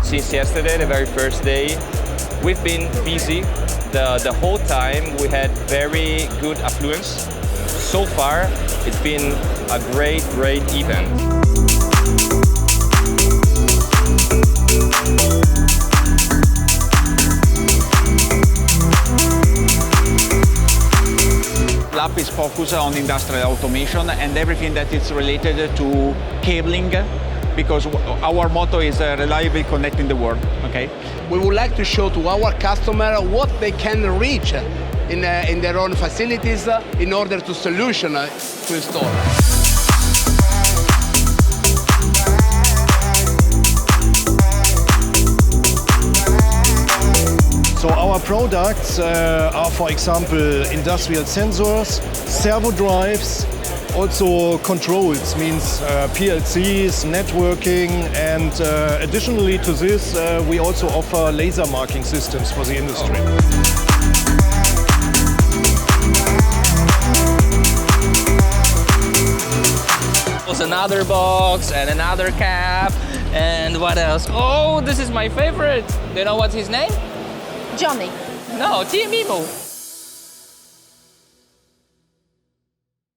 Since yesterday, the very first day, we've been busy the whole time. We had very good affluence. So far, it's been a great event. Lab is focused on industrial automation and everything that is related to cabling, because our motto is reliably connecting the world. Okay. We would like to show to our customer what they can reach in their own facilities in order to solution to install. So our products are, for example, industrial sensors, servo drives, also controls, means PLCs, networking, and additionally to this, we also offer laser marking systems for the industry. Was another box and another cap, and what else? Oh, this is my favorite. Do you know what's his name? Johnny. No, TME.